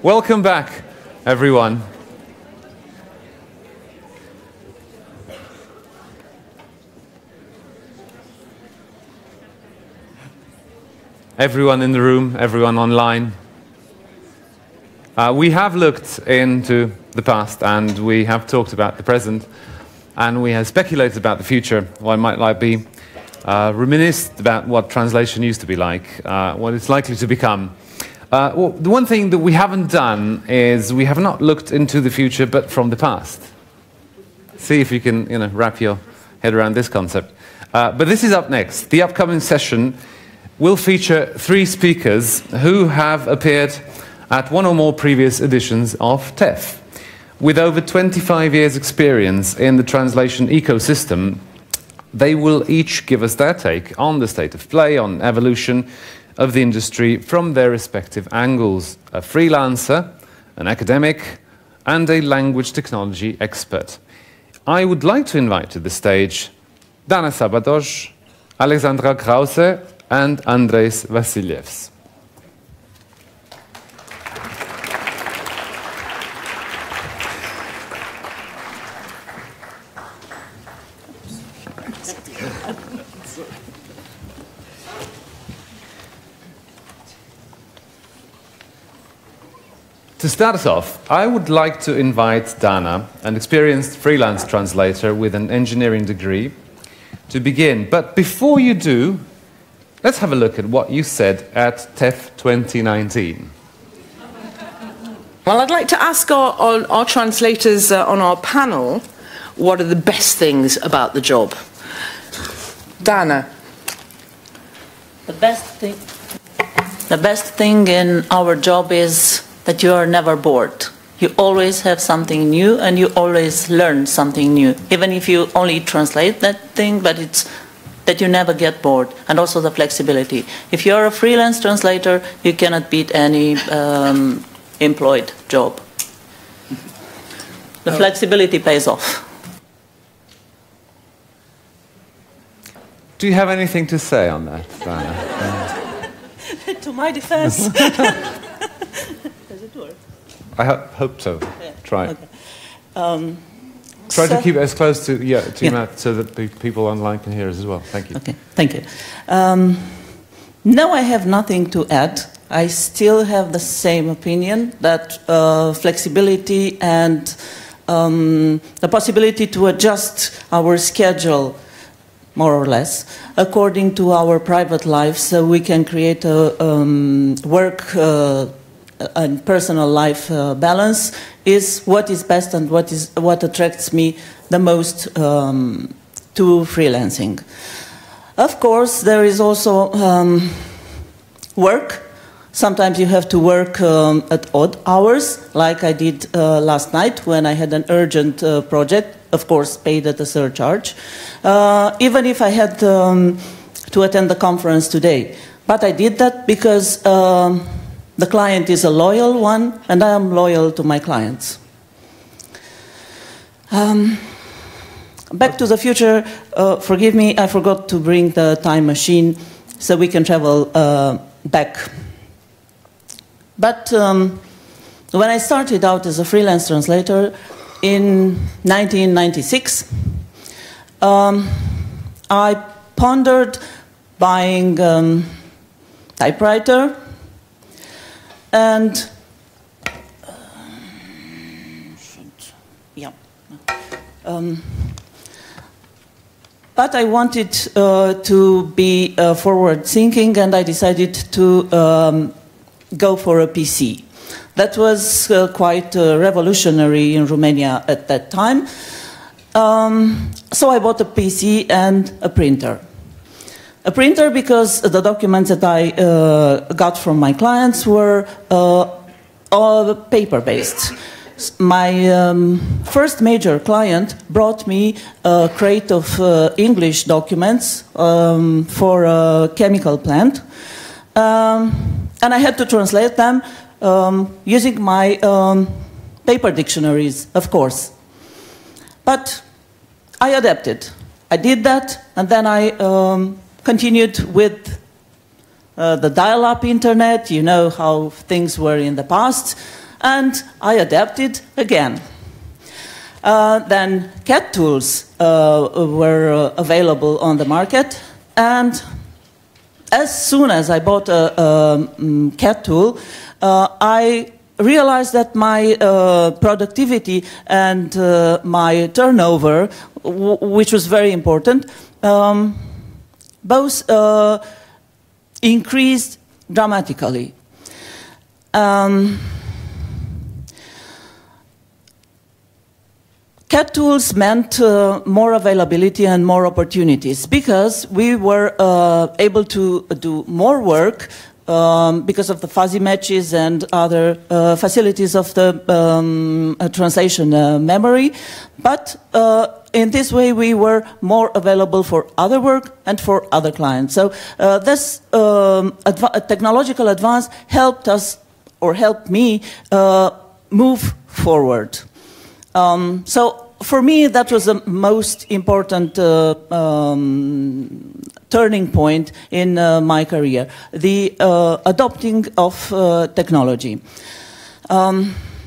Welcome back, everyone. Everyone in the room, everyone online. We have looked into the past and we have talked about the present and we have speculated about the future, what it might be, reminisced about what translation used to be like, what it's likely to become. Well, the one thing that we haven't done is we have not looked into the future but from the past. See if you can wrap your head around this concept. But this is up next. The upcoming session will feature 3 speakers who have appeared at one or more previous editions of TEF. With over 25 years' experience in the translation ecosystem, they will each give us their take on the state of play, on evolution of the industry from their respective angles: a freelancer, an academic, and a language technology expert. I would like to invite to the stage Dana Sabados, Alexandra Krause, and Andres Vasiljevs. To start us off, I would like to invite Dana, an experienced freelance translator with an engineering degree, to begin. But before you do, let's have a look at what you said at TEF 2019. Well, I'd like to ask our translators on our panel what are the best things about the job. Dana. The best thing in our job is that you are never bored. You always have something new and you always learn something new. Even if you only translate that thing, but it's that you never get bored. And also the flexibility. If you're a freelance translator, you cannot beat any employed job. The flexibility pays off. Do you have anything to say on that, Dana? To my defense. Does it work? I hope so. Yeah. Try. Okay. Try to keep it as close to your mouth so that people online can hear us as well. Thank you. Okay, thank you. No, I have nothing to add. I still have the same opinion that flexibility and the possibility to adjust our schedule, more or less, according to our private lives, so we can create a work and personal life balance, is what is best and what attracts me the most to freelancing. Of course, there is also work. Sometimes you have to work at odd hours, like I did last night when I had an urgent project, of course paid at a surcharge, even if I had to attend the conference today. But I did that because the client is a loyal one, and I am loyal to my clients. Back to the future, forgive me, I forgot to bring the time machine so we can travel back. But when I started out as a freelance translator in 1996, I pondered buying typewriter and but I wanted to be forward-thinking, and I decided to go for a PC. That was quite revolutionary in Romania at that time. So I bought a PC and a printer. A printer because the documents that I got from my clients were all paper-based. My first major client brought me a crate of English documents for a chemical plant, and I had to translate them using my paper dictionaries, of course. But I adapted. I did that, and then I continued with the dial-up internet. You know how things were in the past. and I adapted again. Then CAD tools were available on the market, and as soon as I bought a CAD tool, I realized that my productivity and my turnover, which was very important, both increased dramatically. CAD tools meant more availability and more opportunities because we were able to do more work because of the fuzzy matches and other facilities of the translation memory. But in this way, we were more available for other work and for other clients. So this technological advance helped us, or helped me, move forward. So for me, that was the most important turning point in my career, the adopting of technology.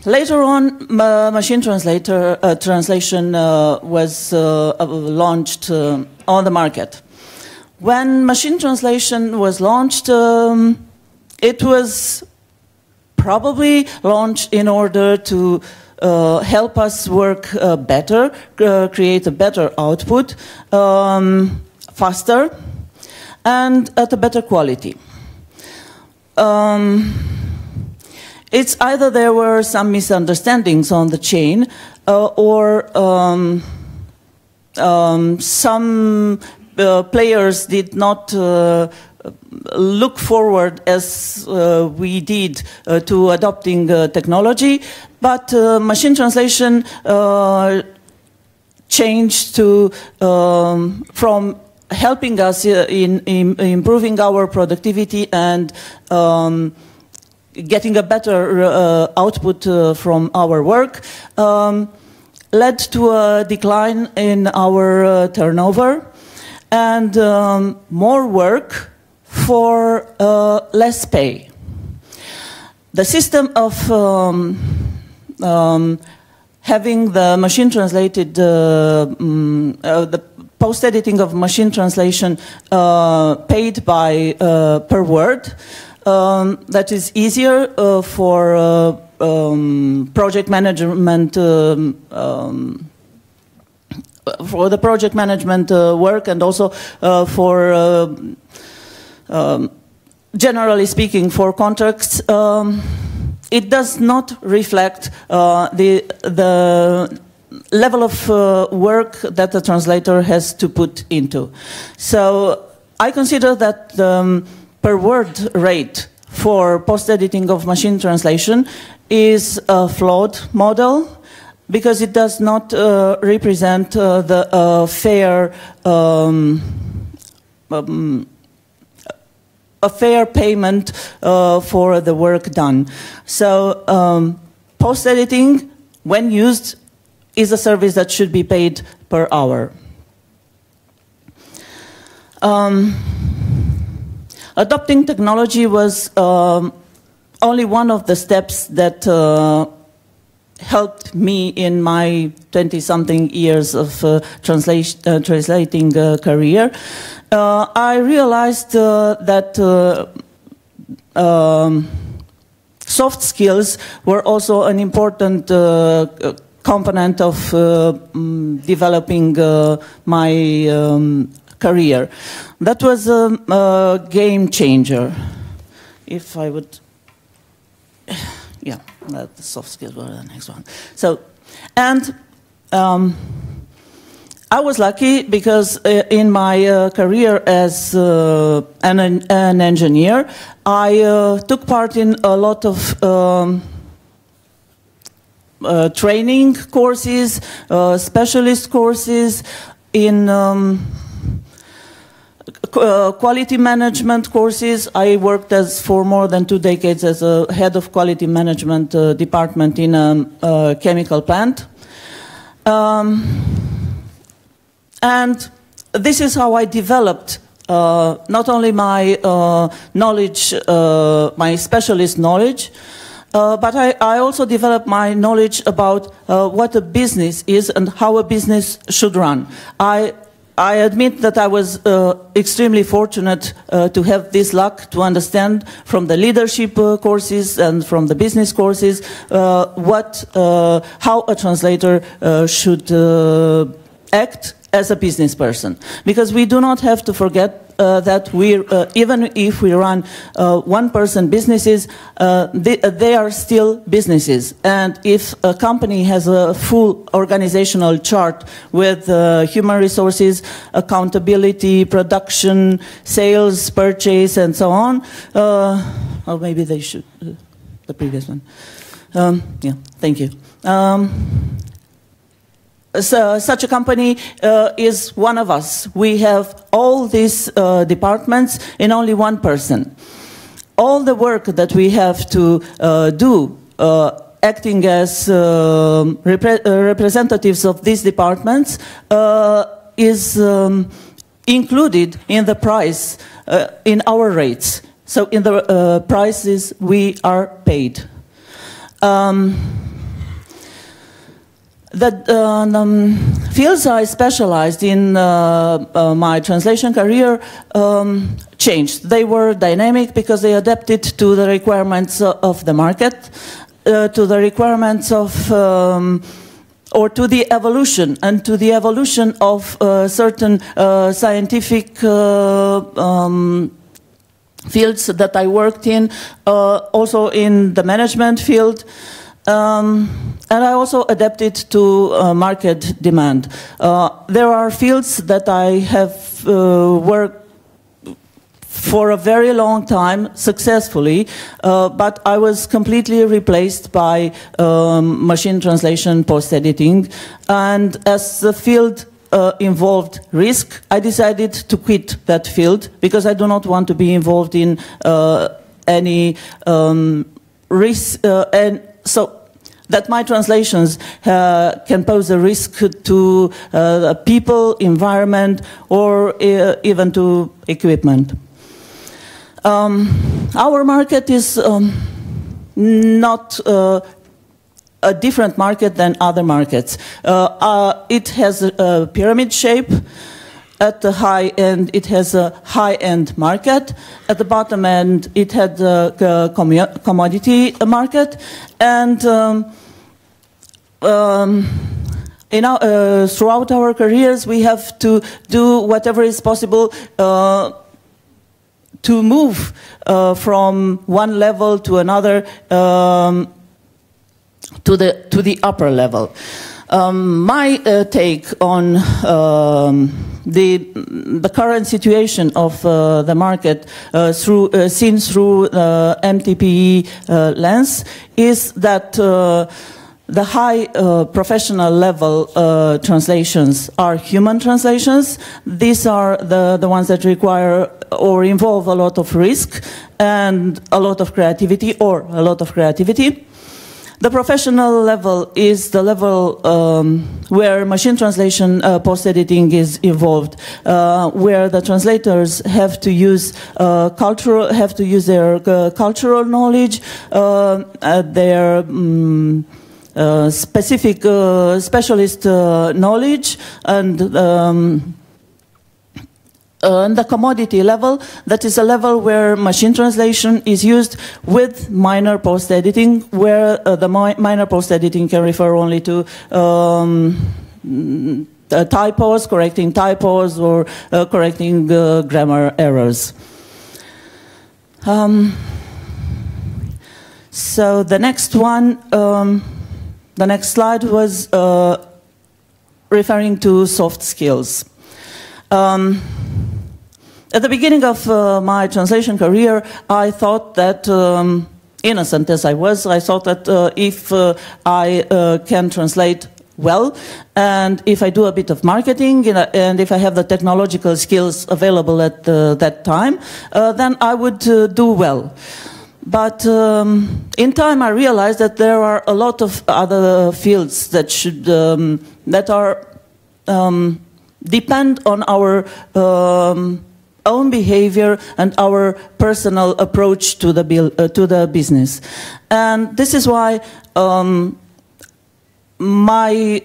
Later on, machine translation was launched on the market. When machine translation was launched, it was probably launched in order to help us work better, create a better output, faster, and at a better quality. It's either there were some misunderstandings on the chain, or some players did not look forward as we did to adopting technology, but machine translation changed to from helping us in improving our productivity and getting a better output from our work, led to a decline in our turnover and more work for less pay. The system of having the machine translated, the post-editing of machine translation paid by per word, that is easier for project management, for the project management work, and also for generally speaking, for contracts. It does not reflect the level of work that the translator has to put into. So I consider that the per word rate for post-editing of machine translation is a flawed model because it does not represent the fair a fair payment for the work done. So post-editing, when used, is a service that should be paid per hour. Adopting technology was only one of the steps that helped me in my 20-something years of translating career. I realized that soft skills were also an important component of developing my career. That was a game changer. If I would, yeah, the soft skills were the next one. So, and I was lucky because in my career as an engineer, I took part in a lot of training courses, specialist courses in quality management courses. I worked for more than 2 decades as a head of quality management department in a chemical plant. And this is how I developed not only my knowledge, my specialist knowledge, but I also developed my knowledge about what a business is and how a business should run. I admit that I was extremely fortunate to have this luck to understand from the leadership courses and from the business courses how a translator should act as a business person. Because we do not have to forget that even if we run one-person businesses, they are still businesses. And if a company has a full organizational chart with human resources, accountability, production, sales, purchase, and so on, or maybe they should, the previous one. Yeah, thank you. So, such a company is one of us. We have all these departments in only one person. All the work that we have to do, acting as representatives of these departments, is included in the price, in our rates. So in the prices we are paid. The fields I specialized in my translation career changed. They were dynamic because they adapted to the requirements of the market, to the requirements of, or to the evolution, and to the evolution of certain scientific fields that I worked in, also in the management field. And I also adapted to market demand. There are fields that I have worked for a very long time successfully, but I was completely replaced by machine translation post-editing. And as the field involved risk, I decided to quit that field because I do not want to be involved in any risk, and so that my translations can pose a risk to people, environment, or even to equipment. Our market is not a different market than other markets. It has a pyramid shape. At the high end, it has a high-end market. At the bottom end, it had a commodity market. And throughout our careers, we have to do whatever is possible to move from one level to another to the upper level. My take on the current situation of the market seen through MTPE lens is that the high professional level translations are human translations. These are the ones that require or involve a lot of risk and a lot of creativity, or a lot of creativity. The professional level is the level where machine translation post-editing is involved, where the translators have to use their cultural knowledge, their specific specialist knowledge, and the commodity level, that is a level where machine translation is used with minor post-editing, where the minor post-editing can refer only to typos, correcting typos, or correcting grammar errors. So the next one, the next slide was referring to soft skills. At the beginning of my translation career, I thought that, innocent as I was, I thought that if I can translate well, and if I do a bit of marketing, and if I have the technological skills available at that time, then I would do well. But in time, I realized that there are a lot of other fields that should depend on our own behavior and our personal approach to the business. And this is why my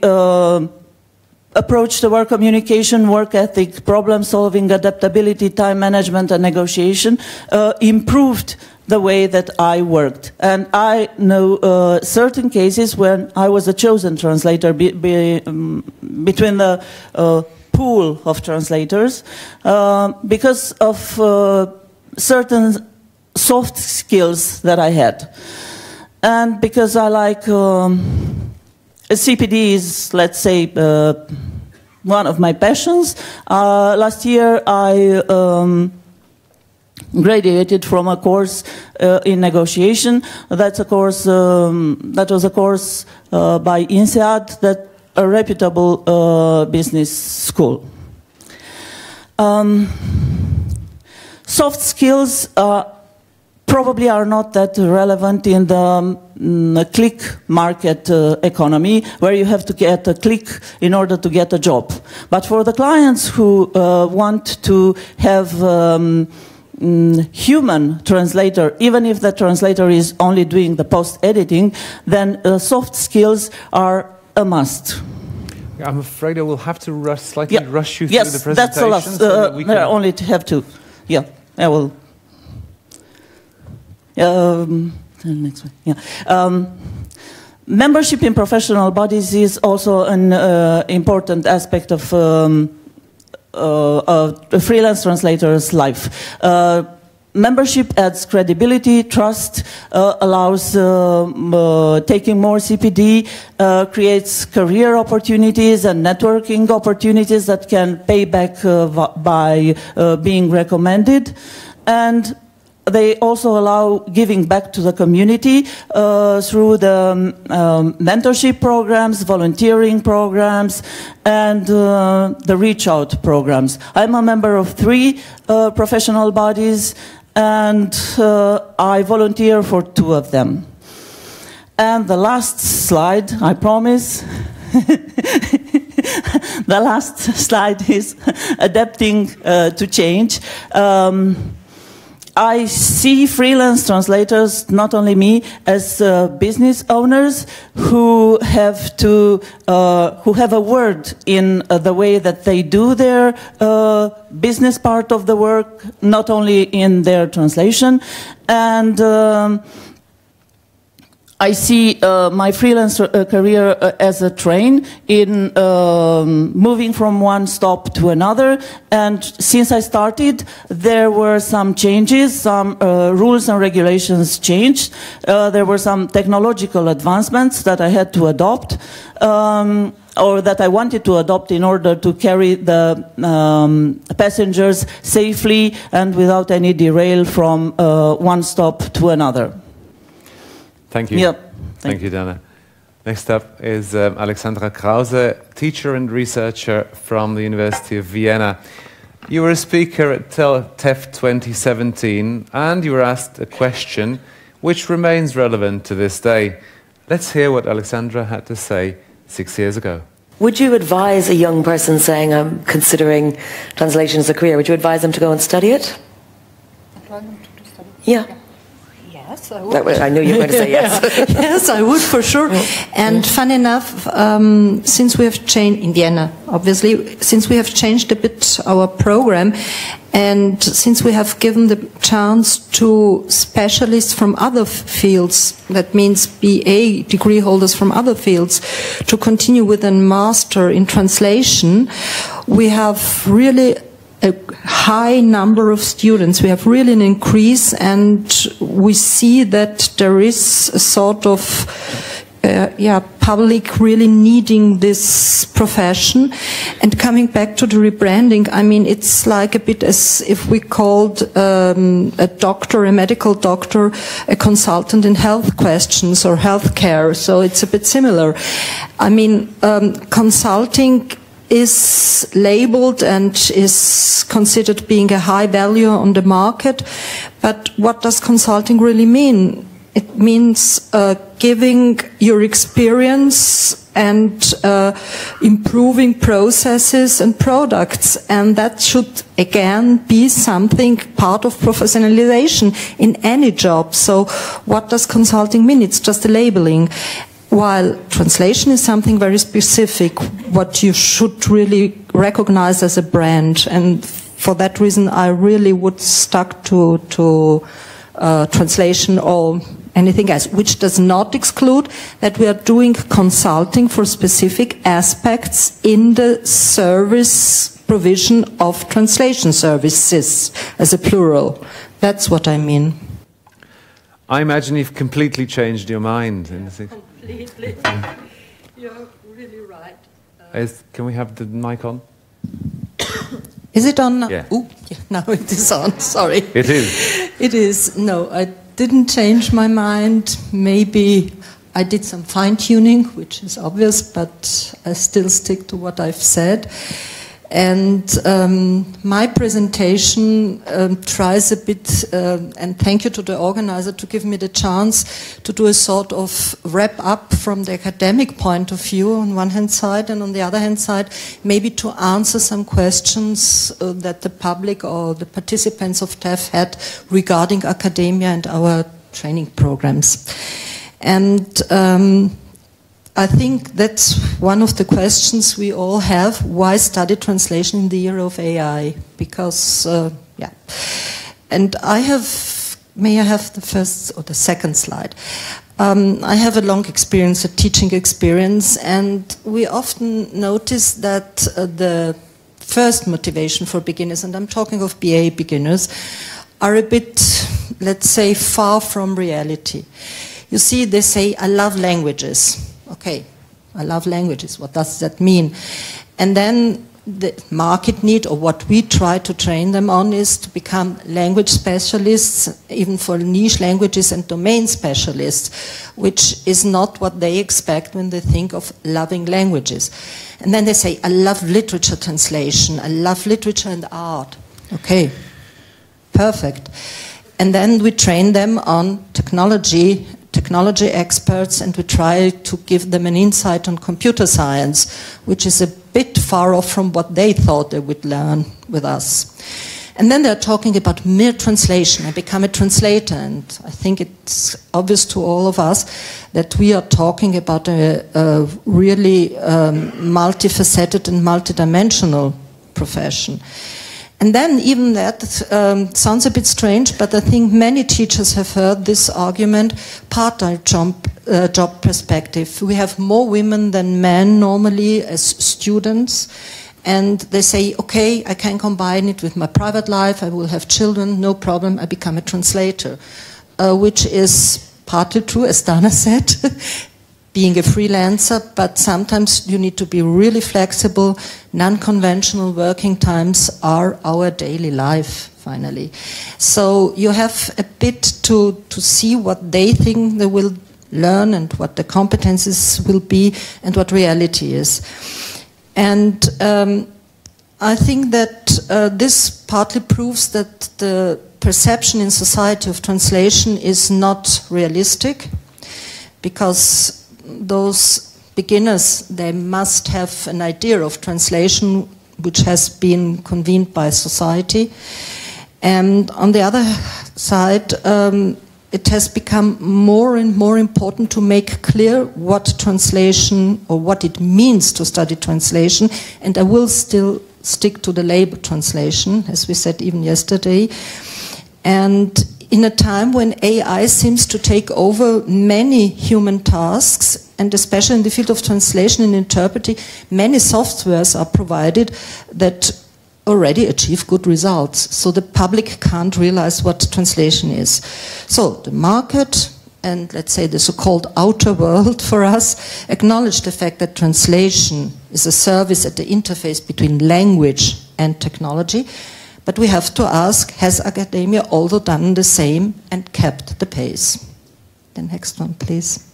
approach to work communication, work ethic, problem solving, adaptability, time management and negotiation improved the way that I worked. And I know certain cases when I was a chosen translator between the pool of translators because of certain soft skills that I had. And because I like CPD is, let's say, one of my passions. Last year I graduated from a course in negotiation. That's a course that was a course by INSEAD, that a reputable business school. Soft skills probably are not that relevant in the click market economy, where you have to get a click in order to get a job. But for the clients who want to have human translator, even if the translator is only doing the post-editing, then soft skills are a must. I'm afraid I will have to rush you through the presentation. Yes, that's the last. I only have to. Yeah, I will. Next one. Yeah. Membership in professional bodies is also an important aspect of a freelance translator's life. Membership adds credibility, trust, allows taking more CPD, creates career opportunities and networking opportunities that can pay back by being recommended. And they also allow giving back to the community through the mentorship programs, volunteering programs, and the reach out programs. I'm a member of 3 professional bodies, and I volunteer for 2 of them. And the last slide, I promise. The last slide is adapting to change. I see freelance translators, not only me, as business owners who have to who have a word in the way that they do their business part of the work, not only in their translation. And I see my freelance career as a train in moving from one stop to another. And since I started, there were some changes, some rules and regulations changed. There were some technological advancements that I had to adopt, or that I wanted to adopt in order to carry the passengers safely and without any derail from one stop to another. Thank you. Yep. Thank you, Dana. Next up is Alexandra Krause, teacher and researcher from the University of Vienna. You were a speaker at TEF 2017, and you were asked a question which remains relevant to this day. Let's hear what Alexandra had to say 6 years ago. Would you advise a young person saying, I'm considering translation as a career, would you advise them to go and study it? Yeah. Yes, I would. I knew you were going to say yes. Yes, I would for sure. And fun enough, since we have changed, in Vienna, obviously, since we have changed a bit our program, and since we have given the chance to specialists from other fields, that means BA degree holders from other fields, to continue with a master in translation, we have really a high number of students. We have really an increase, and we see that there is a sort of public really needing this profession. And coming back to the rebranding, I mean, it's like a bit as if we called a doctor, a medical doctor, a consultant in health questions or healthcare. So it's a bit similar. I mean, consulting is labeled and is considered being a high value on the market, but what does consulting really mean? It means giving your experience and improving processes and products. And that should, again, be something part of professionalization in any job. So what does consulting mean? It's just a labeling. While translation is something very specific, what you should really recognize as a brand. And for that reason, I really would stuck to translation or anything else, which does not exclude that we are doing consulting for specific aspects in the service provision of translation services as a plural. That's what I mean. I imagine you've completely changed your mind. Completely. You're really right. Can we have the mic on? Is it on now? Yeah. Ooh, yeah, now it is on, sorry. It is. It is. No, I didn't change my mind. Maybe I did some fine-tuning, which is obvious, but I still stick to what I've said. And my presentation tries a bit, and thank you to the organizer to give me the chance to do a sort of wrap-up from the academic point of view on one hand side, and on the other hand side, maybe to answer some questions that the public or the participants of TEF had regarding academia and our training programs. And I think that's one of the questions we all have. Why study translation in the era of AI? Because, yeah. And I have, may I have the first or the second slide? I have a long experience, a teaching experience, and we often notice that the first motivation for beginners, and I'm talking of BA beginners, are a bit, let's say, far from reality. You see, they say, I love languages. Okay, I love languages. What does that mean? And then the market need, or what we try to train them on, is to become language specialists, even for niche languages, and domain specialists, which is not what they expect when they think of loving languages. And then they say, I love literature translation. I love literature and art. Okay, perfect. And then we train them on technology experts, and we try to give them an insight on computer science, which is a bit far off from what they thought they would learn with us. And then they're talking about mere translation. I become a translator, and I think it's obvious to all of us that we are talking about a really multifaceted and multidimensional profession. And then even that sounds a bit strange, but I think many teachers have heard this argument, part-time job perspective. We have more women than men normally as students, and they say, okay, I can combine it with my private life, I will have children, no problem, I become a translator, which is partly true, as Dana said, being a freelancer, but sometimes you need to be really flexible. Non-conventional working times are our daily life, finally. So you have a bit to see what they think they will learn and what the competences will be and what reality is. And I think that this partly proves that the perception in society of translation is not realistic, because those beginners, they must have an idea of translation which has been convened by society. And on the other side, it has become more and more important to make clear what translation, or what it means to study translation. And I will still stick to the label translation, as we said even yesterday. And in a time when AI seems to take over many human tasks, and especially in the field of translation and interpreting, many softwares are provided that already achieve good results. So the public can't realize what translation is. So the market, and let's say the so-called outer world for us, acknowledge the fact that translation is a service at the interface between language and technology. But we have to ask, has academia also done the same and kept the pace? The next one, please.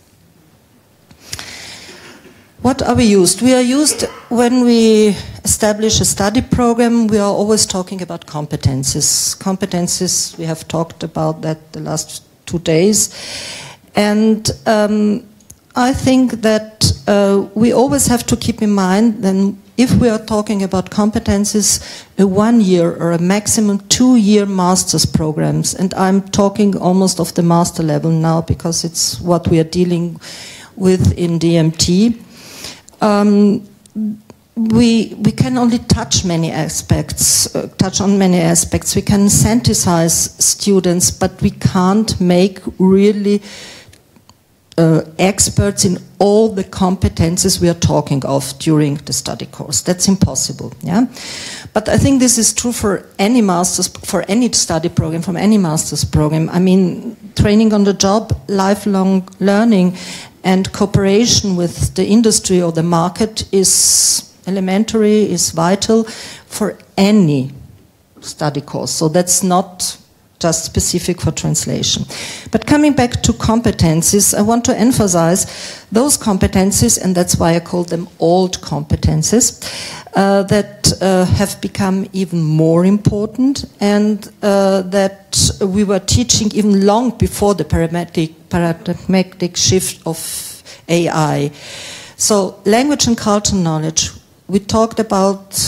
What are we used? We are used when we establish a study program, we are always talking about competences. Competences, we have talked about that the last 2 days. And I think that we always have to keep in mind then if we are talking about competencies, a 1 year or a maximum 2 year master's programs, and I'm talking almost of the master level now because it's what we are dealing with in DMT. We can only touch on many aspects. We can synthesize students, but we can't make really experts in all the competences we are talking of during the study course. That's impossible. Yeah, but I think this is true for any master's, for any study program, from any master's program. I mean, training on the job, lifelong learning, and cooperation with the industry or the market is elementary, is vital for any study course. So that's not just specific for translation. But coming back to competencies, I want to emphasize those competencies, and that's why I call them old competencies, that have become even more important and that we were teaching even long before the paradigmatic shift of AI. So language and cultural knowledge, we talked about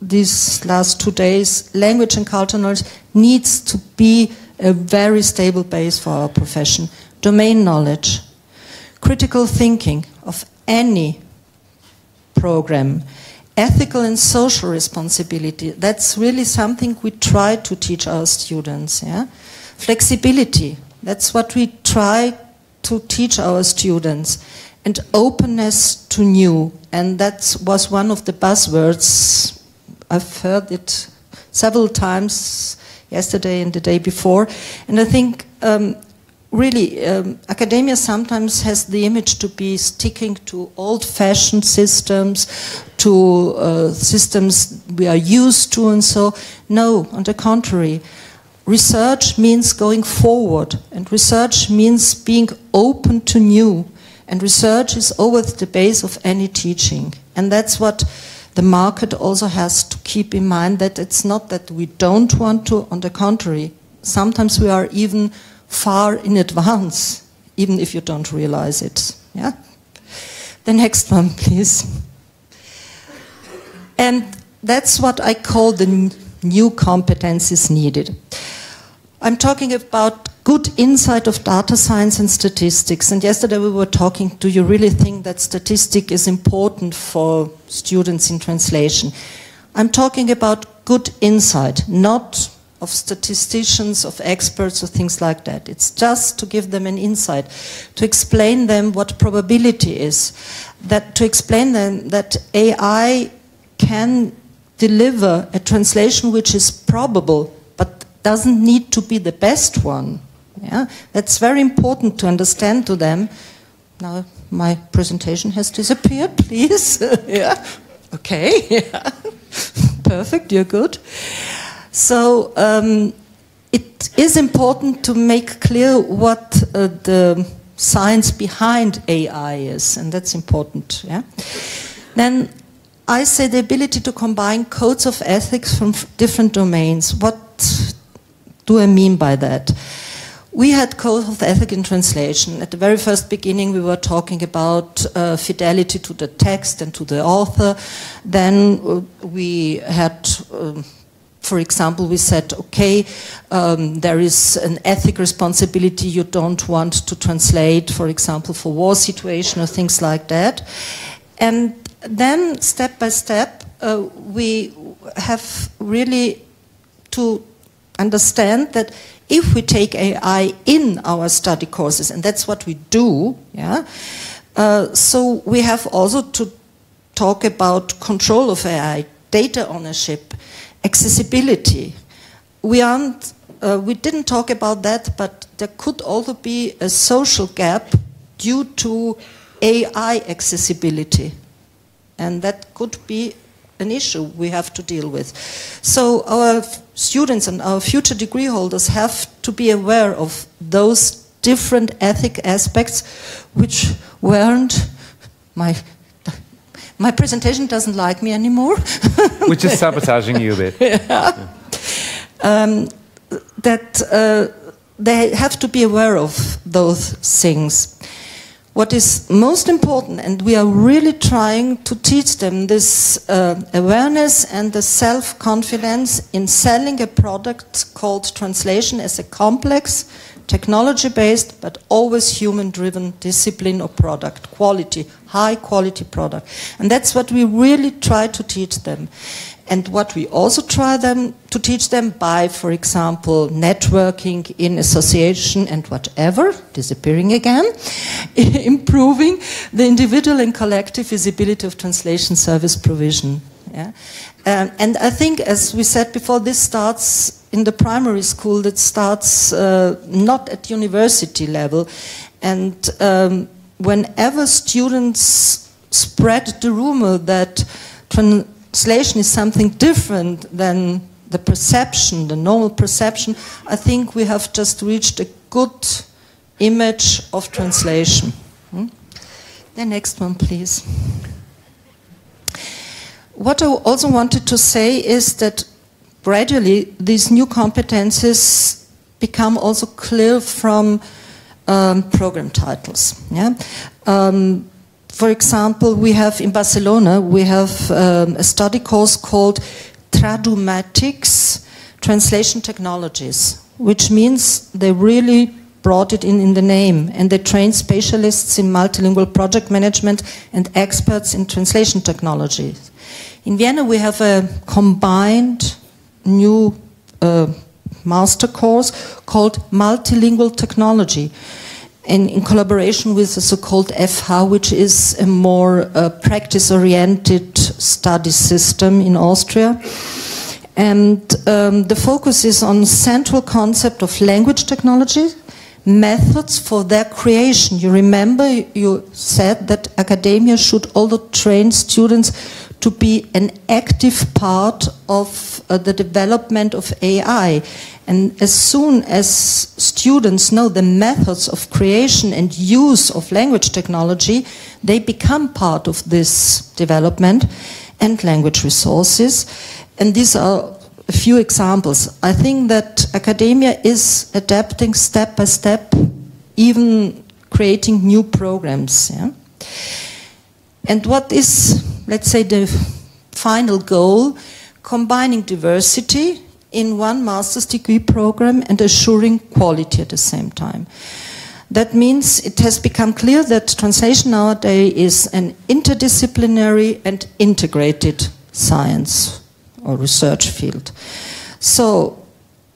these last 2 days, language and cultural knowledge needs to be a very stable base for our profession. Domain knowledge, critical thinking of any program, ethical and social responsibility, that's really something we try to teach our students. Yeah? Flexibility, that's what we try to teach our students. And openness to new, and that was one of the buzzwords. I've heard it several times yesterday and the day before, and I think really academia sometimes has the image to be sticking to old-fashioned systems, to systems we are used to, and so. No, on the contrary. Research means going forward, and research means being open to new, and research is always the base of any teaching, and that's what the market also has to keep in mind, that it's not that we don't want to, on the contrary. Sometimes we are even far in advance, even if you don't realize it. Yeah? The next one, please. And that's what I call the new competencies needed. I'm talking about good insight of data science and statistics. And yesterday we were talking, do you really think that statistics is important for students in translation? I'm talking about good insight, not of statisticians, of experts, or things like that. It's just to give them an insight, to explain them what probability is, that to explain them that AI can deliver a translation which is probable, but doesn't need to be the best one. Yeah? That's very important to understand to them. Now my presentation has disappeared, please. Yeah. Okay. Yeah. Perfect, you're good. So it is important to make clear what the science behind AI is, and that's important. Yeah? Then I say the ability to combine codes of ethics from different domains. What do I mean by that? We had code of ethics in translation. At the very first beginning, we were talking about fidelity to the text and to the author. Then we had, for example, we said, okay, there is an ethic responsibility. You don't want to translate, for example, for war situation or things like that. And then, step by step, we have really to understand that if we take AI in our study courses, and that's what we do, yeah, so we have also to talk about control of AI, data ownership, accessibility. We didn't talk about that, but there could also be a social gap due to AI accessibility, and that could be an issue we have to deal with. So our students and our future degree holders have to be aware of those different ethic aspects which weren't my presentation doesn't like me anymore. Which is sabotaging you a bit. Yeah. they have to be aware of those things. What is most important, and we are really trying to teach them this awareness and the self-confidence in selling a product called translation as a complex, technology-based, but always human-driven discipline or product, quality, high-quality product. And that's what we really try to teach them. And what we also try to teach them by, for example, networking in association and whatever, disappearing again, improving the individual and collective visibility of translation service provision. Yeah? And I think, as we said before, this starts in the primary school, that starts not at university level. And whenever students spread the rumor that translation is something different than the perception, the normal perception, I think we have just reached a good image of translation. The next one, please. What I also wanted to say is that gradually these new competences become also clear from program titles. Yeah? For example, we have in Barcelona, we have a study course called Tradumatics, Translation Technologies, which means they really brought it in the name, and they train specialists in multilingual project management and experts in translation technologies. In Vienna, we have a combined new master course called Multilingual Technology, in collaboration with the so-called FH, which is a more practice-oriented study system in Austria. And the focus is on central concept of language technology, methods for their creation. You remember you said that academia should also train students to be an active part of the development of AI. And as soon as students know the methods of creation and use of language technology, they become part of this development and language resources. And these are a few examples. I think that academia is adapting step by step, even creating new programs. Yeah? And what is, let's say, the final goal? Combining diversity in one master's degree program and assuring quality at the same time. That means it has become clear that translation nowadays is an interdisciplinary and integrated science or research field. So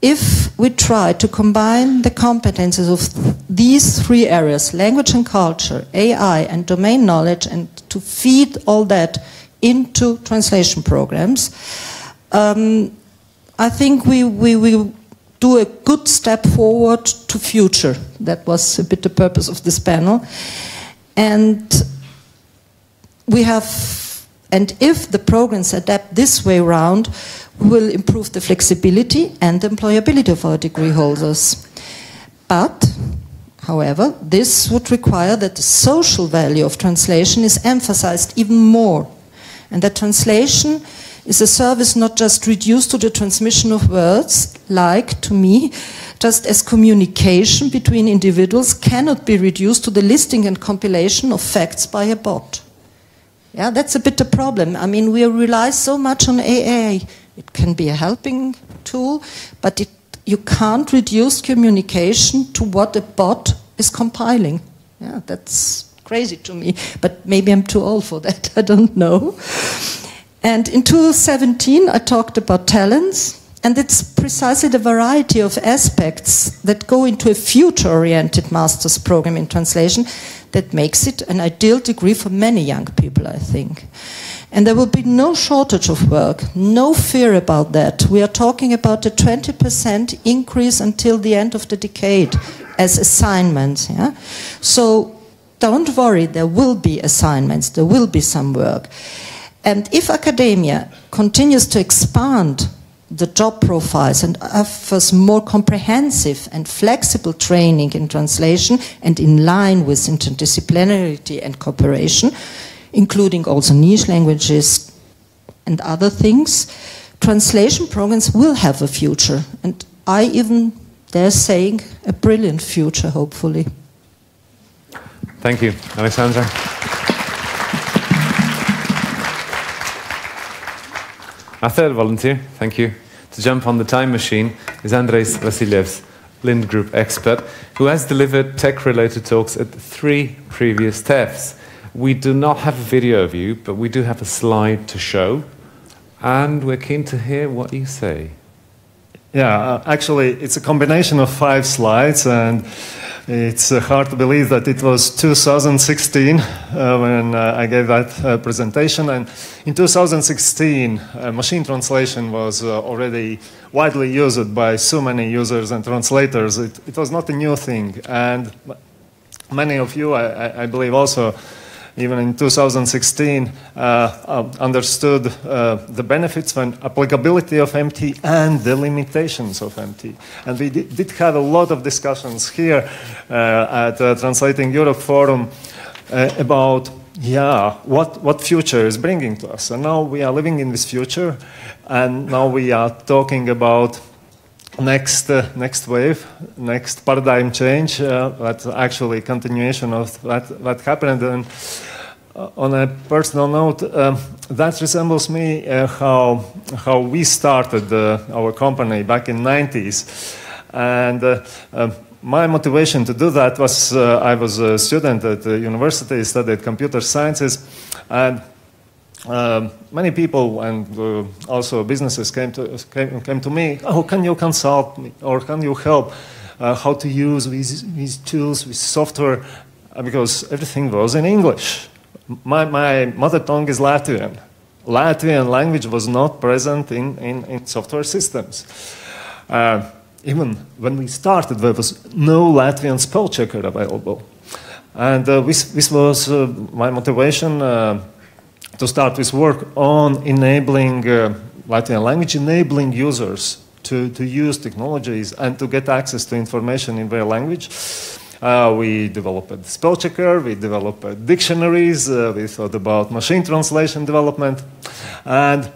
if we try to combine the competences of these three areas, language and culture, AI and domain knowledge, and to feed all that into translation programs, I think we will do a good step forward to future. That was a bit the purpose of this panel. And we have, and if the programs adapt this way around, we will improve the flexibility and employability of our degree holders. But, however, this would require that the social value of translation is emphasized even more, and that translation is a service not just reduced to the transmission of words, like, to me, just as communication between individuals cannot be reduced to the listing and compilation of facts by a bot. Yeah, that's a bit the problem. I mean, we rely so much on AI. It can be a helping tool, but you can't reduce communication to what a bot is compiling. Yeah, that's crazy to me, but maybe I'm too old for that, I don't know. And in 2017, I talked about talents, and it's precisely the variety of aspects that go into a future-oriented master's program in translation that makes it an ideal degree for many young people, I think. And there will be no shortage of work, no fear about that. We are talking about a 20% increase until the end of the decade as assignments. Yeah? So don't worry, there will be assignments, there will be some work. And if academia continues to expand the job profiles and offers more comprehensive and flexible training in translation and in line with interdisciplinarity and cooperation, including also niche languages and other things, translation programs will have a future. And I even they're saying, a brilliant future, hopefully. Thank you, Alexandra. Our third volunteer, thank you, to jump on the time machine is Andres Vasilyevs, Lind Group expert, who has delivered tech-related talks at 3 previous TEFs. We do not have a video of you, but we do have a slide to show, and we're keen to hear what you say. Yeah, actually, it's a combination of 5 slides, and it's hard to believe that it was 2016 when I gave that presentation. And in 2016, machine translation was already widely used by so many users and translators. It was not a new thing. And many of you, I believe also, even in 2016, understood the benefits and applicability of MT and the limitations of MT. And we did have a lot of discussions here at Translating Europe Forum about, what future is bringing to us. And now we are living in this future, and now we are talking about next wave, next paradigm change. That's actually continuation of that happened. And on a personal note, that resembles me how we started our company back in '90s, and my motivation to do that was I was a student at the university, studied computer sciences, and many people and also businesses came to me. Oh, can you consult me, or can you help how to use these tools, this software? Because everything was in English. My mother tongue is Latvian. Latvian language was not present in software systems. Even when we started, there was no Latvian spell checker available, and this was my motivation. To start this work on enabling Latvian language, enabling users to use technologies and to get access to information in their language. We developed spell checker, we developed dictionaries, we thought about machine translation development, and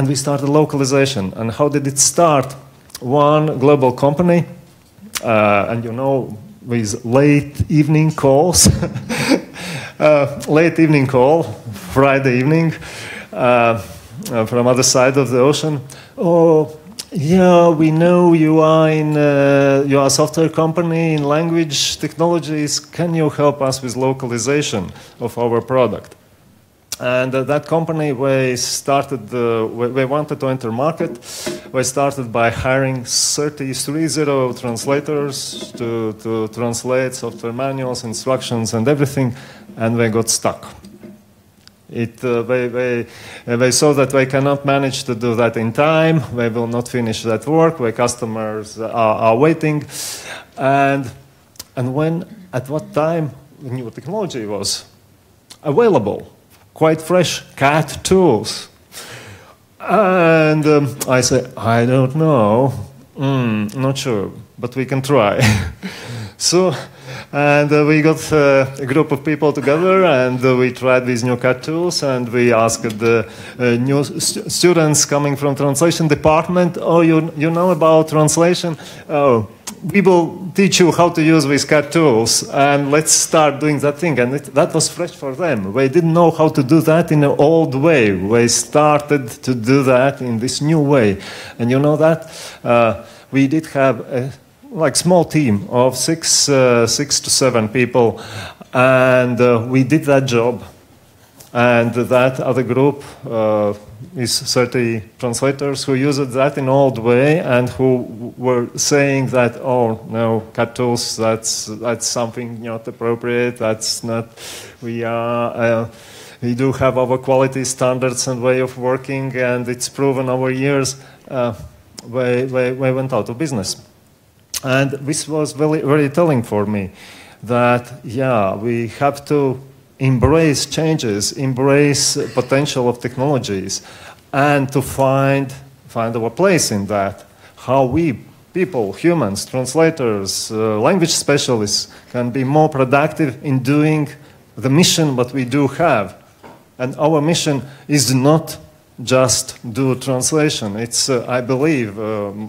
we started localization. And how did it start? One global company, and you know, with late evening calls, late evening call, Friday evening, from other side of the ocean. Oh, yeah, we know you are a software company in language technologies. Can you help us with localization of our product? And that company, we wanted to enter market. We started by hiring 30 translators to translate software manuals, instructions, and everything, and we got stuck. They saw that they cannot manage to do that in time. They will not finish that work. The customers are waiting, and at what time the new technology was available, quite fresh CAT tools, and I said, I don't know, not sure, but we can try. So. And we got a group of people together, and we tried these new CAT tools, and we asked the new students coming from translation department, oh, you know about translation? Oh, we will teach you how to use these CAT tools, and let's start doing that thing. And that was fresh for them. They didn't know how to do that in an old way. They started to do that in this new way. And you know that? We did have a small team of six to seven people, and we did that job. And that other group is 30 translators who used that in old way and who were saying that, oh no, CAT tools, that's something not appropriate. That's not. We do have our quality standards and way of working, and it's proven over years. We went out of business. And this was very, very telling for me that, yeah, we have to embrace changes, embrace potential of technologies, and to find our place in that. How we, people, humans, translators, language specialists, can be more productive in doing the mission that we do have. And our mission is not just do translation. It's, I believe,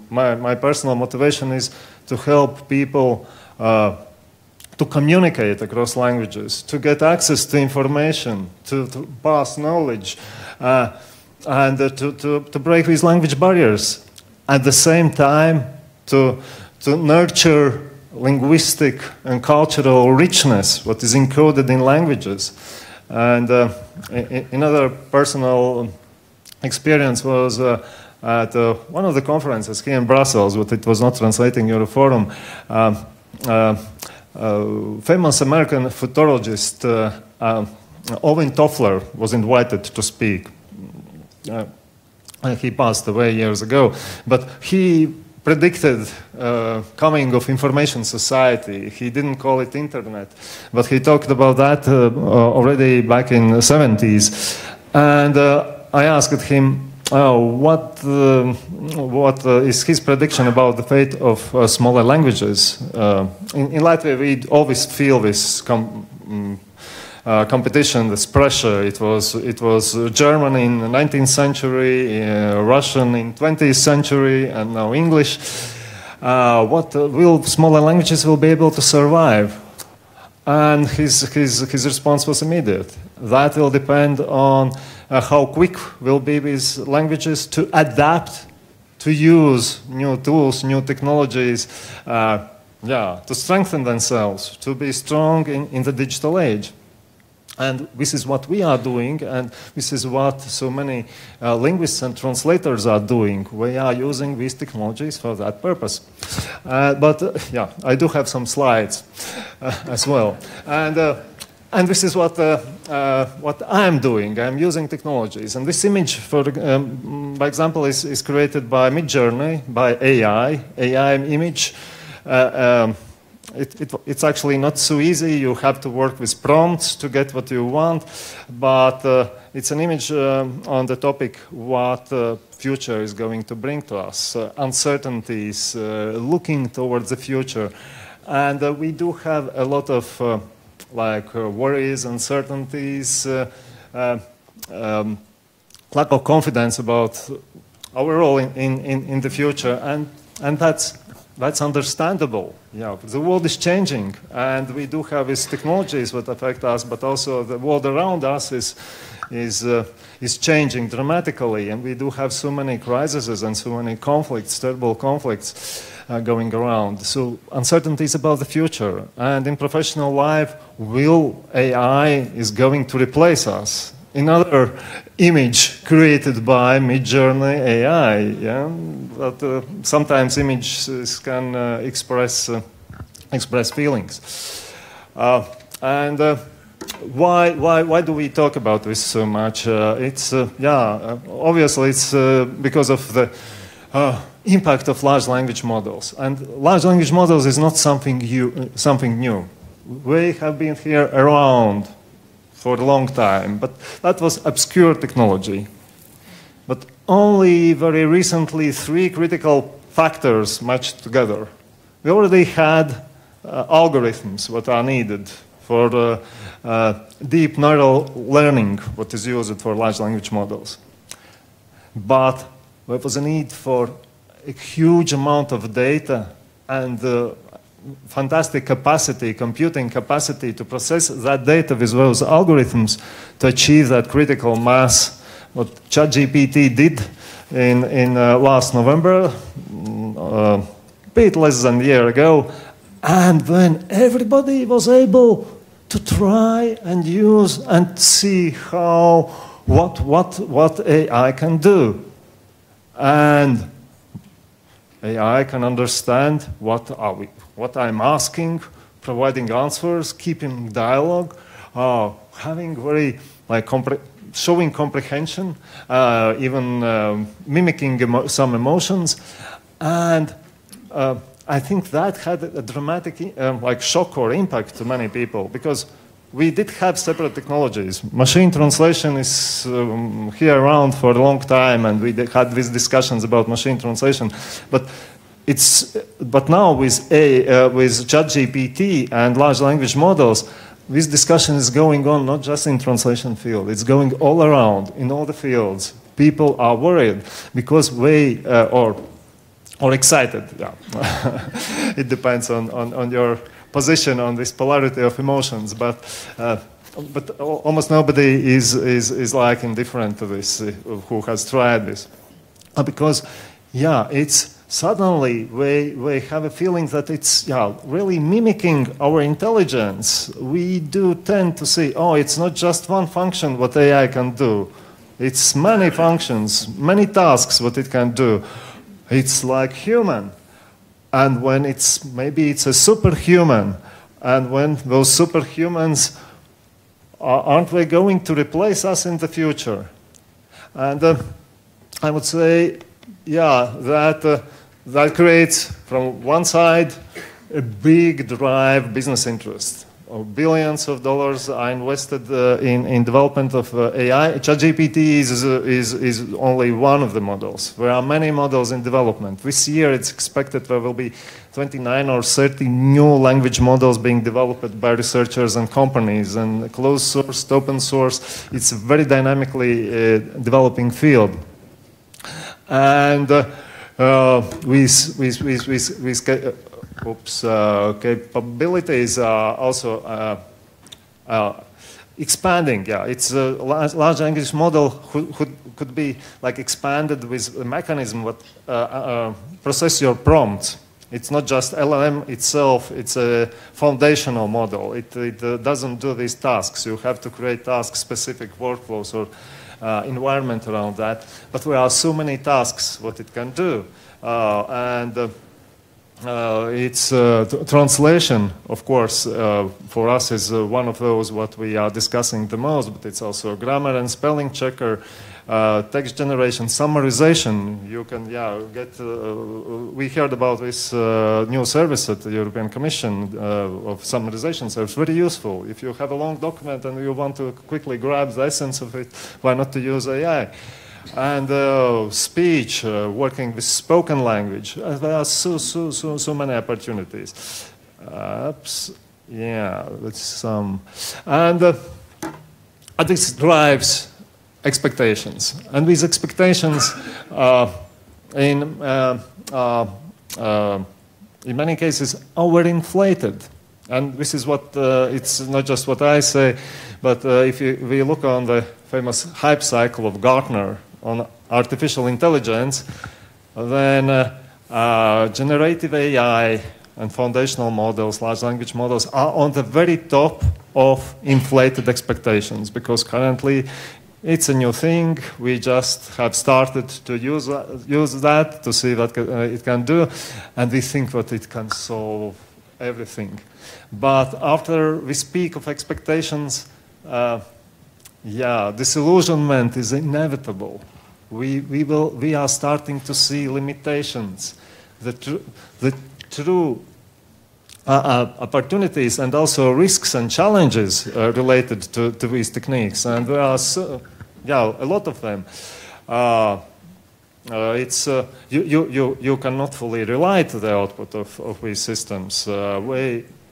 my personal motivation is to help people to communicate across languages, to get access to information, to pass knowledge, and to break these language barriers. At the same time, to nurture linguistic and cultural richness, what is encoded in languages. And another personal experience was at one of the conferences here in Brussels, but it was not translating Euroforum. Famous American futurologist Owen Toffler was invited to speak. He passed away years ago, but he predicted coming of information society. He didn't call it internet, but he talked about that already back in the 70s. And I asked him, what is his prediction about the fate of smaller languages? In Latvia, we always feel this competition, this pressure. It was German in the 19th century, Russian in 20th century, and now English. What will smaller languages will be able to survive? And his response was immediate. That will depend on how quick will be these languages to adapt, to use new tools, new technologies, to strengthen themselves, to be strong in the digital age. And this is what we are doing, and this is what so many linguists and translators are doing. We are using these technologies for that purpose. But I do have some slides as well. And this is what I'm doing. I'm using technologies. And this image, by example, is created by Midjourney, by AI image. It's actually not so easy. You have to work with prompts to get what you want, but it's an image on the topic what future is going to bring to us, uncertainties, looking towards the future. And we do have a lot of worries, uncertainties, lack of confidence about our role in the future, and that's understandable. Yeah, the world is changing, and we do have these technologies that affect us, but also the world around us is changing dramatically, and we do have so many crises and so many conflicts, terrible conflicts going around. So uncertainties about the future, and in professional life, will AI is going to replace us? Another image created by Midjourney AI, yeah, but sometimes images can express feelings. And why do we talk about this so much? Obviously it's because of the impact of large language models. And large language models is not something new. We have been here around for a long time, but that was obscure technology. But only very recently, 3 critical factors matched together. We already had algorithms what are needed for deep neural learning, what is used for large language models. But there was a need for a huge amount of data and fantastic capacity, computing capacity to process that data with those algorithms to achieve that critical mass. What ChatGPT did in last November, a bit less than a year ago, and when everybody was able to try and use and see what AI can do. And AI can understand what I'm asking, providing answers, keeping dialogue, having very showing comprehension, even mimicking some emotions, and I think that had a dramatic shock or impact to many people, because we did have separate technologies. Machine translation is here around for a long time, and we had these discussions about machine translation. But now with ChatGPT and large language models, this discussion is going on not just in translation field. It's going all around in all the fields. people are worried because or excited. Yeah. It depends on your position on this polarity of emotions, but almost nobody is like indifferent to this who has tried this, because it's suddenly we have a feeling that it's really mimicking our intelligence. We do tend to say, oh, it's not just one function what AI can do. It's many functions, many tasks what it can do. It's like human. And when maybe it's a superhuman, and when those superhumans aren't they going to replace us in the future? And I would say, that creates, from one side, a big drive business interest. Billions of dollars are invested in development of AI. ChatGPT is only one of the models. There are many models in development. This year it's expected there will be 29 or 30 new language models being developed by researchers and companies, and closed source, open source. It's a very dynamically developing field. And capabilities are also expanding. It's a large language model could be like expanded with a mechanism that process your prompts. It's not just LLM itself, it's a foundational model. It doesn't do these tasks. You have to create task-specific workflows or environment around that. But there are so many tasks what it can do. It's translation, of course, for us is one of those what we are discussing the most, but it's also grammar and spelling checker, text generation, summarization. You can, get, we heard about this new service at the European Commission of summarization service, very useful. If you have a long document and you want to quickly grab the essence of it, why not to use AI? And speech, working with spoken language. There are so many opportunities. That's some. And this drives expectations. And these expectations, in many cases, overinflated. And this is what, it's not just what I say, but if we look on the famous hype cycle of Gartner on artificial intelligence, then generative AI and foundational models, large language models, are on the very top of inflated expectations, because currently it's a new thing. We just have started to use that to see what it can do, and we think that it can solve everything. But after we speak of expectations, disillusionment is inevitable. We are starting to see limitations, the true opportunities and also risks and challenges related to these techniques, and there are a lot of them. You cannot fully rely to the output of these systems.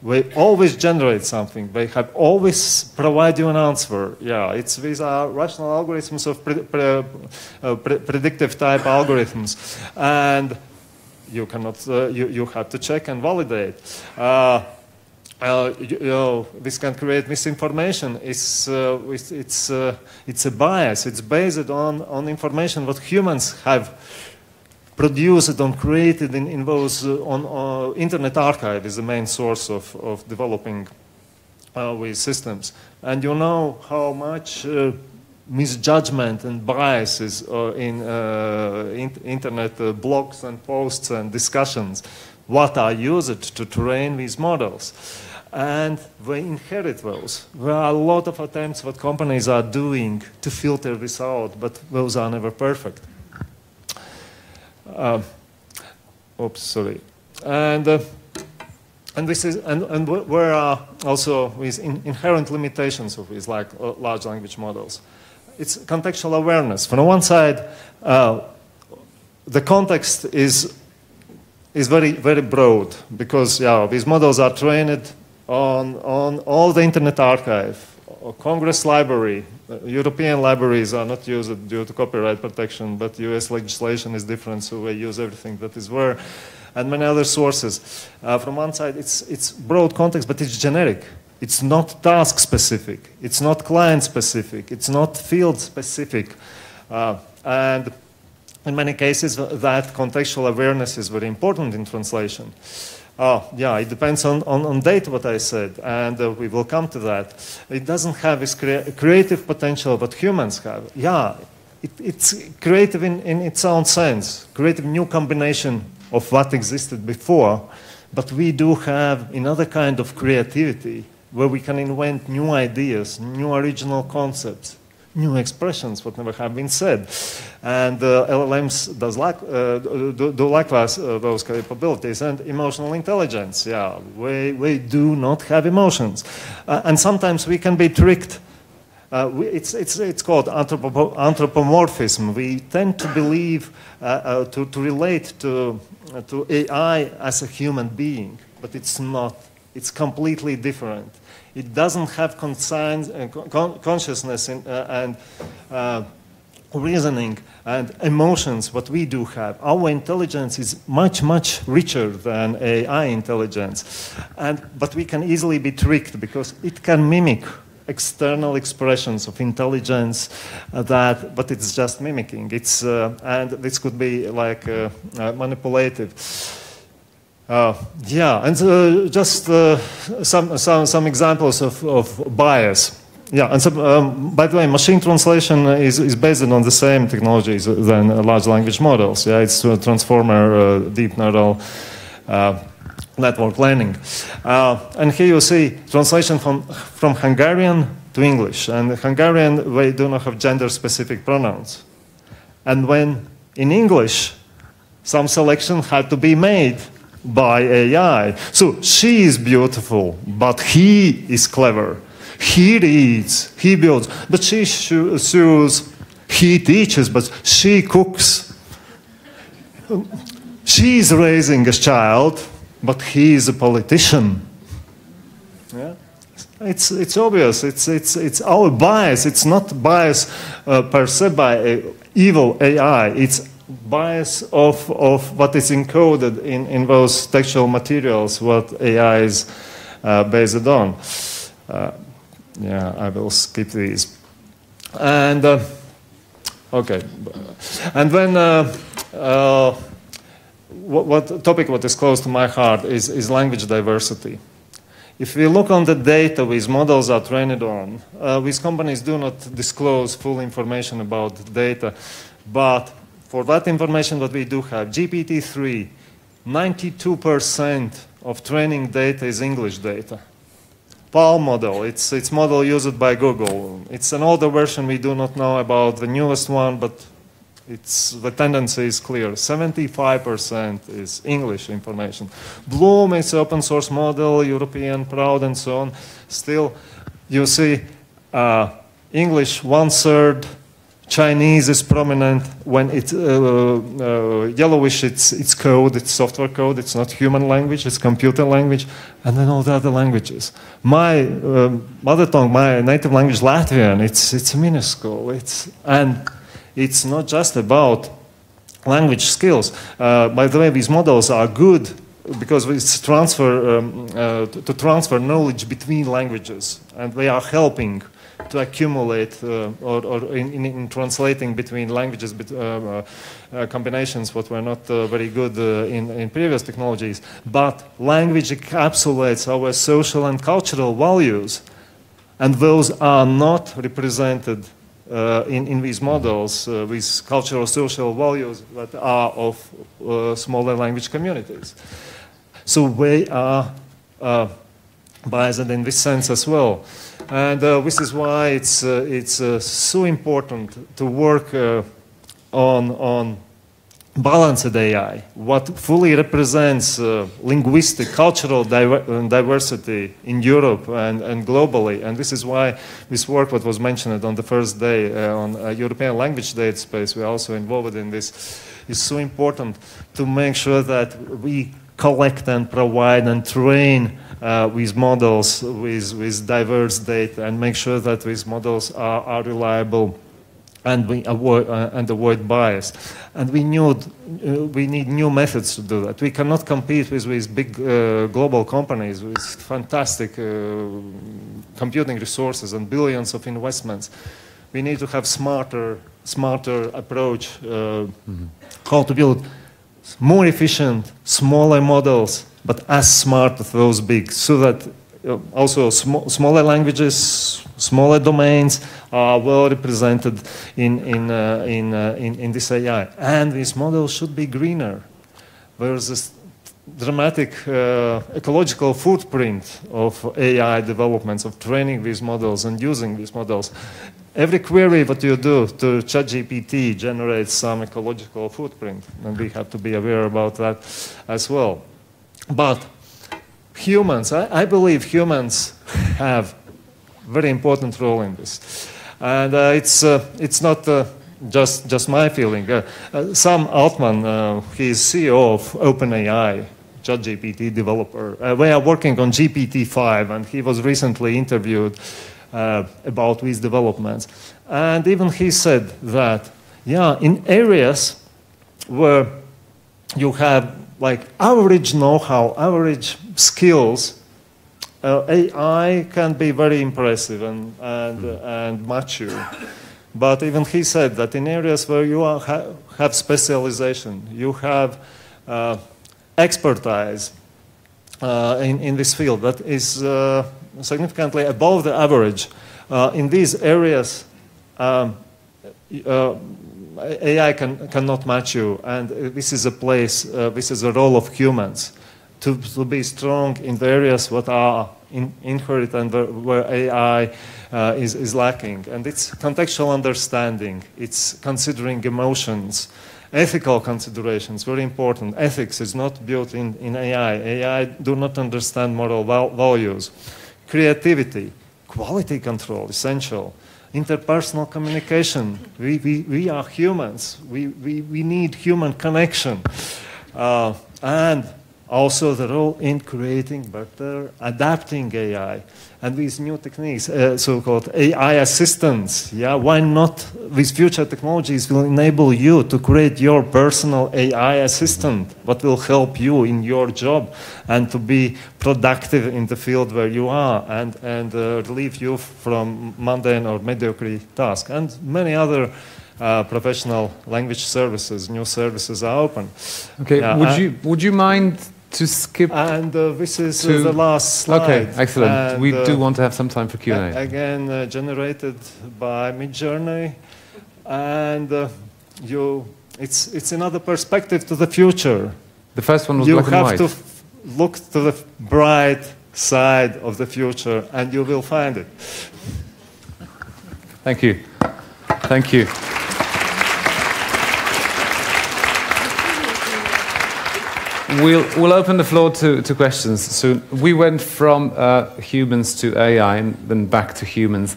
They always generate something. They have always provide you an answer. These are rational algorithms of predictive type algorithms, and you cannot. You have to check and validate. This can create misinformation. It's a bias. It's based on information what humans have produced and created in those on Internet Archive is the main source of developing these systems. And you know how much misjudgment and biases in Internet blogs and posts and discussions what are used to train these models. And they inherit those. There are a lot of attempts what companies are doing to filter this out, but those are never perfect. And this is where are also these inherent limitations of these large language models. It's contextual awareness. From one side, the context is very very broad, because these models are trained on all the Internet Archive, Congress library. European libraries are not used due to copyright protection, but US legislation is different, so we use everything that is there. And many other sources. From one side, it's broad context, but it's generic. It's not task specific. It's not client specific. It's not field specific. And in many cases, that contextual awareness is very important in translation. Yeah, it depends on data, what I said, and we will come to that. It doesn't have its creative potential, but humans have. Yeah, it's creative in its own sense, creative new combination of what existed before, but we do have another kind of creativity where we can invent new ideas, new original concepts, new expressions, what never have been said. And LLMs do likewise those capabilities. And emotional intelligence, yeah, we do not have emotions. And sometimes we can be tricked. It's called anthropomorphism. We tend to believe, to relate to AI as a human being, but it's not. It's completely different. It doesn't have consciousness and reasoning and emotions, what we do have. Our intelligence is much, much richer than AI intelligence. But we can easily be tricked because it can mimic external expressions of intelligence, but it's just mimicking. And this could be like manipulative. Yeah, and just some examples of bias. Yeah, and so, by the way, machine translation is based on the same technologies than large language models. Yeah, it's transformer, deep neural network learning. And here you see translation from Hungarian to English. And Hungarian, we do not have gender-specific pronouns. And when in English, some selection had to be made by AI. So she is beautiful, but he is clever. He reads, he builds, but she sews, he teaches, but she cooks. She is raising a child, but he is a politician. Yeah? It's obvious. It's our bias. It's not bias per se by evil AI. It's bias of what is encoded in those textual materials, what AI is based on. Yeah, I will skip these. And, okay. And then, what is close to my heart is language diversity. If we look on the data these models are trained on, these companies do not disclose full information about data, but for that information that we do have, GPT-3, 92% of training data is English data. PAL model, it's model used by Google. It's an older version, we do not know about the newest one, but the tendency is clear. 75% is English information. Bloom is open source model, European, proud, and so on. Still, you see English 1/3, Chinese is prominent. When it's yellowish, it's code, it's software code, it's not human language, it's computer language, and then all the other languages. My mother tongue, my native language, Latvian, it's minuscule. And it's not just about language skills. By the way, these models are good because it's to transfer knowledge between languages, and they are helping to accumulate or in translating between languages, combinations what were not very good in previous technologies. But language encapsulates our social and cultural values, and those are not represented in these models, these cultural social values that are of smaller language communities. So we are biased in this sense as well. And this is why it's so important to work on balanced AI, what fully represents linguistic, cultural diversity in Europe and globally. And this is why this work, what was mentioned on the first day on European language data space, we are also involved in this, is so important to make sure that we collect and provide and train with models with diverse data and make sure that these models are reliable and we avoid bias. And we need new methods to do that. We cannot compete with big global companies with fantastic computing resources and billions of investments. We need to have smarter approach how to build more efficient, smaller models, but as smart as those big, so that also smaller languages, smaller domains are well represented in this AI. And these models should be greener. There's this dramatic ecological footprint of AI developments, of training these models and using these models. Every query that you do to ChatGPT generates some ecological footprint, and we have to be aware about that as well. But humans, I believe humans have a very important role in this. And it's not just my feeling. Sam Altman, he is CEO of OpenAI, ChatGPT developer. We are working on GPT-5, and he was recently interviewed about these developments. And even he said that, yeah, in areas where you have like average know-how, average skills, AI can be very impressive and mature. But even he said that in areas where you have specialization, you have expertise in this field that is significantly above the average. In these areas, AI cannot match you, and this is a place, this is a role of humans to be strong in the areas that are inherent and where AI is lacking. And it's contextual understanding, it's considering emotions, ethical considerations, very important. Ethics is not built in AI. AI do not understand moral values. Creativity, quality control, essential. Interpersonal communication, we are humans. We need human connection. And also the role in creating better, adapting AI. And these new techniques, so-called AI assistants, yeah, why not? These future technologies will enable you to create your personal AI assistant, what will help you in your job and to be productive in the field where you are and relieve you from mundane or mediocre tasks. And many other professional language services, new services are open. Okay, would you mind to skip? And this is the last slide. Okay, excellent. And, we do want to have some time for Q&A. Again, generated by Midjourney, and it's another perspective to the future. The first one was black and white. You have to look to the bright side of the future, and you will find it. Thank you. Thank you. We'll open the floor to questions soon. We went from humans to AI and then back to humans.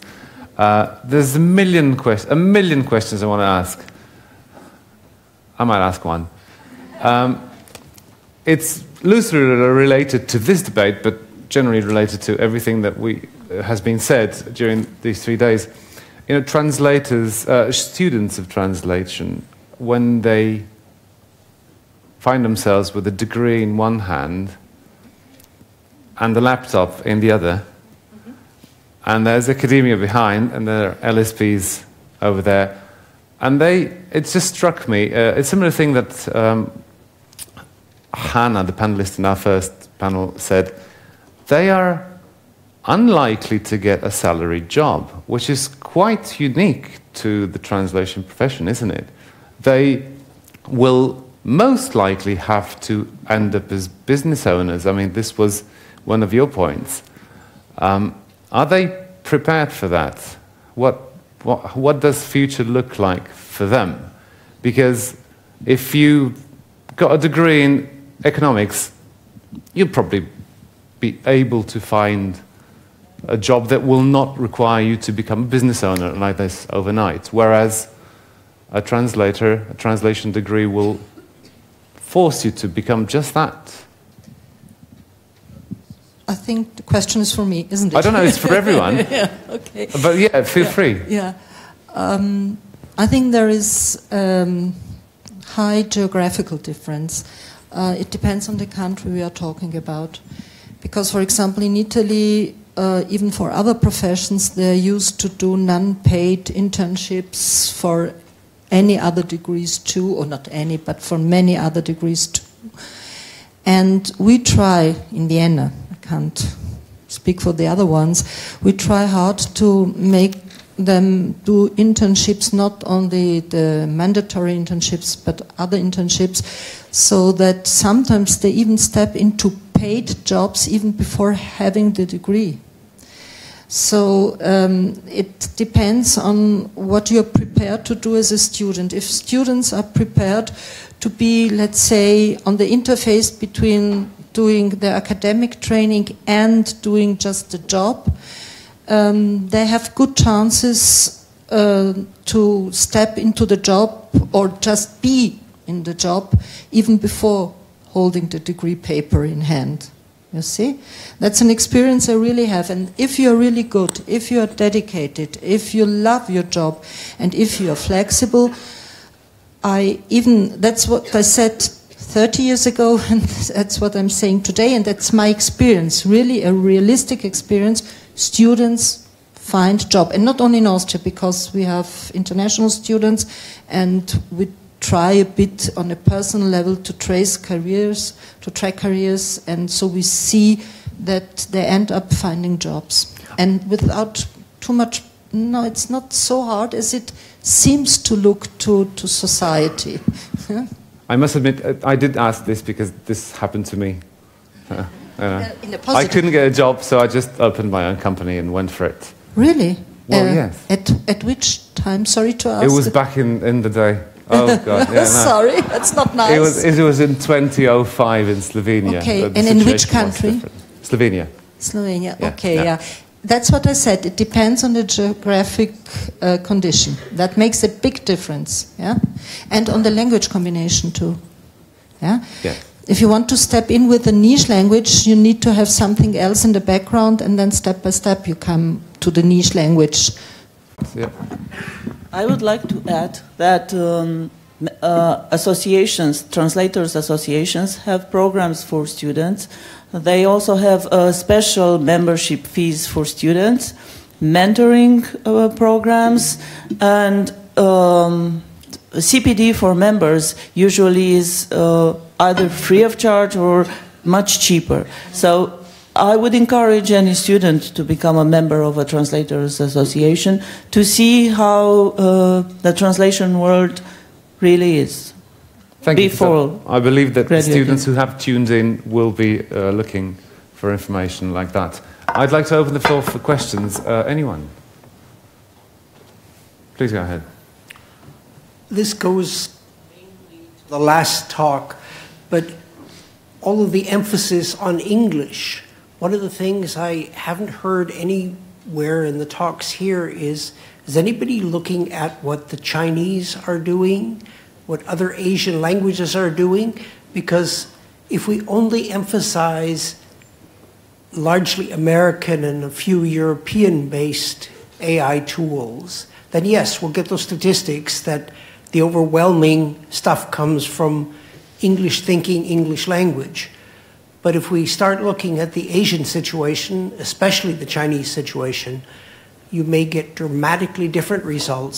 There's a million questions I want to ask. I might ask one. It's loosely related to this debate, but generally related to everything that has been said during these 3 days. You know, translators, students of translation, when they find themselves with a degree in one hand and the laptop in the other, and there's academia behind, and there are LSPs over there, and it just struck me, a similar thing that Hannah, the panelist in our first panel, said. They are unlikely to get a salaried job, which is quite unique to the translation profession, isn't it? They will most likely have to end up as business owners. I mean, this was one of your points. Are they prepared for that? What does future look like for them? Because if you got a degree in economics, you'll probably be able to find a job that will not require you to become a business owner like this overnight. Whereas a translation degree will force you to become just that, I think the question is for me, isn't it? I don't know, it's for everyone. Yeah, okay. But yeah, feel free. Yeah. I think there is high geographical difference. It depends on the country we are talking about. Because, for example, in Italy, even for other professions, they're used to do non-paid internships for any other degrees too, or not any, but for many other degrees too. And we try, in Vienna, I can't speak for the other ones, we try hard to make them do internships, not only the mandatory internships, but other internships, so that sometimes they even step into paid jobs even before having the degree. So it depends on what you're prepared to do as a student. If students are prepared to be, let's say, on the interface between doing their academic training and doing just the job, they have good chances to step into the job or just be in the job even before holding the degree paper in hand. You see? That's an experience I really have. And if you're really good, if you're dedicated, if you love your job, and if you're flexible, that's what I said 30 years ago, and that's what I'm saying today, and that's my experience, really a realistic experience. Students find job, and not only in Austria, because we have international students, and we try a bit on a personal level to trace careers, to track careers, and so we see that they end up finding jobs. And without too much, no, it's not so hard as it seems to look to society. I must admit, I did ask this because this happened to me. In a positive. I couldn't get a job, so I just opened my own company and went for it. Really? Well, yes. At which time? Sorry to ask. It was back in the day. Oh, God. Yeah, no. Sorry, that's not nice. It was in 2005 in Slovenia. Okay, and in which country? Slovenia. Slovenia, Yeah, okay, yeah. yeah. That's what I said. It depends on the geographic condition. That makes a big difference, yeah? And on the language combination, too. Yeah? Yeah. If you want to step in with a niche language, you need to have something else in the background, and then step by step you come to the niche language. Yeah. I would like to add that associations, translators associations, have programs for students. They also have special membership fees for students, mentoring programs, and CPD for members usually is either free of charge or much cheaper. So I would encourage any student to become a member of a translators association to see how the translation world really is. Thank you. Before I believe that the graduating. students who have tuned in will be looking for information like that. I'd like to open the floor for questions. Anyone? Please go ahead. This goes mainly to the last talk, but all of the emphasis on English. One of the things I haven't heard anywhere in the talks here is anybody looking at what the Chinese are doing, what other Asian languages are doing? Because if we only emphasize largely American and a few European-based AI tools, then yes, we'll get those statistics that the overwhelming stuff comes from English-thinking English language. But if we start looking at the Asian situation, especially the Chinese situation, you may get dramatically different results